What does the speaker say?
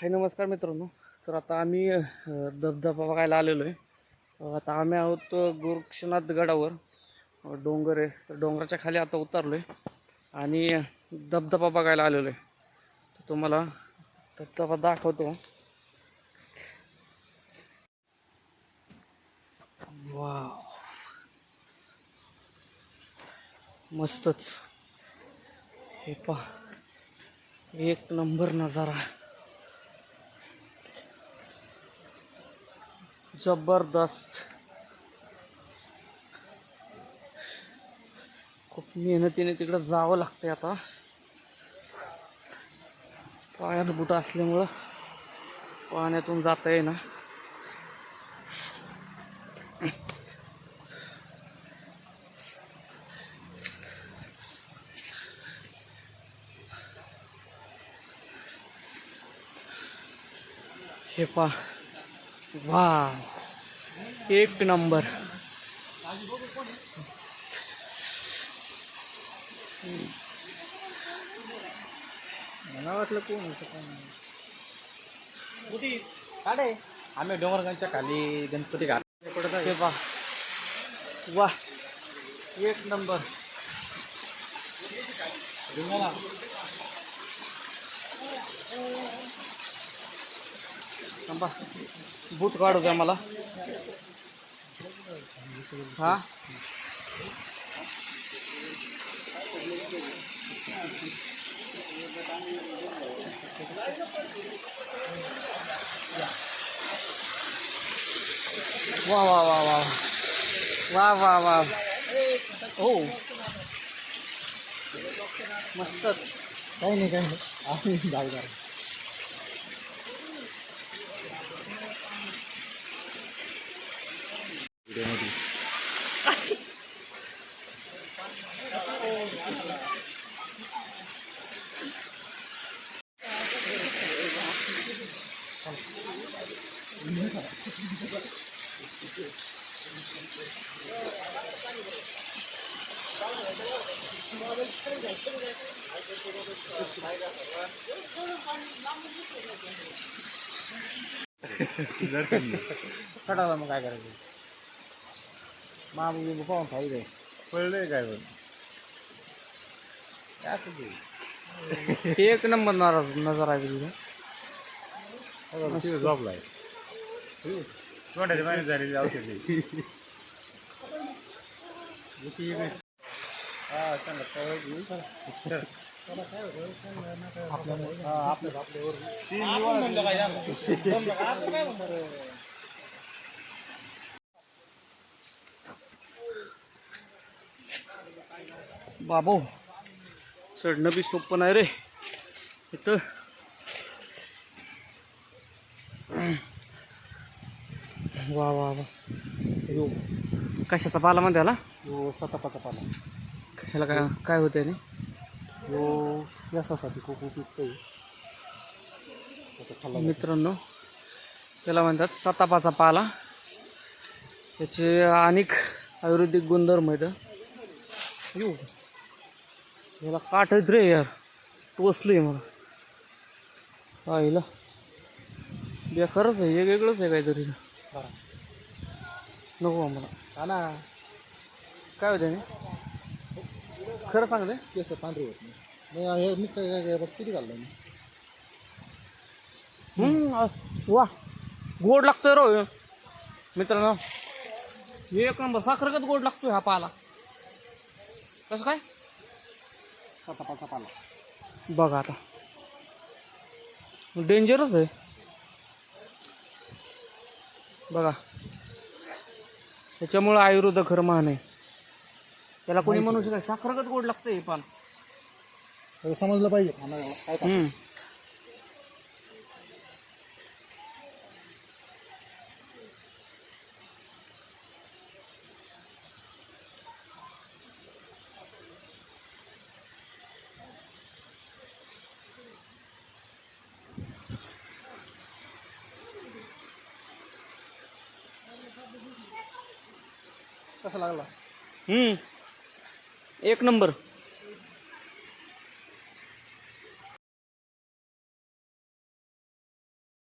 हाय नमस्कार मित्रांनो. तर आता आम्ही धबधबा बघायला आलेलो आहे. आता आम्ही आहोत गोरक्षनाथ गडावर. डोंगर आहे, तर डोंगराच्या खाली आता उतरलो आहे आणि धबधबा बघायला आलेलो आहे. तर तुम्हाला धबधबा दाखवतो. वाव, मस्तच. हे पहा, एक नंबर नजारा, जबरदस्त. खूप मेहनतीने तिकडं जावं लागतंय. आता पायात बुट असल्यामुळं पाण्यातून जाता येईना. हे पहा, वाव, एक नंबर. मला वाटलं कोण कुठे काढे. आम्ही डोंगरगंजच्या खाली गणपती घाट पडत आहे. हे पहा, वा, एक नंबर. थांबा, बूट काढू द्या मला. हा, वा वा वा वा वा वा वा. हो, मस्तच. काही नाही काही नाही आम्ही जाऊदार. कटाला मग काय करायचं. मामी पाहून फायदे पडले काय पण काय असं ते एक नंबर नजारा आहे तिथं. जॉबला आहे. तोंडाची पाणी झालेली औषधी. हा चांगलं बाबो, चढणं बी सोपं नाही रे इथं. वा वा वा. यो, कशाचा पाला म्हणते याला? यो सतापाचा पाला. ह्याला काय काय होते ना? यो यासाठी खूप उपयुक्त आहे. मित्रांनो, त्याला म्हणतात सतापाचा पाला. त्याचे अनेक आयुर्वेदिक गुणधर्म आहेत. यो, याला काट आहेत रे यार, टोचलंय मला. पाहिलं बेकारच आहे, हे वेगळंच आहे काहीतरी. नको मला. हा ना, काय होते ना, खरं सांगते. केस पांढरी होत नाही. हे मी काय बघ किती घाललं मी. वा, गोड लागतोय रो मित्रांनो. एक नंबर, साखरगत गोड लागतोय हा पाला. कसं काय? सतापाचा पाला बघा आता, डेंजरच आहे बघा. त्याच्यामुळं आयुर्वेद खरं महान आहे. त्याला कोणी म्हणू शकत साखरगत गोड लागतंय हे पाला. समजलं पाहिजे काय. कसं लागला? एक नंबर.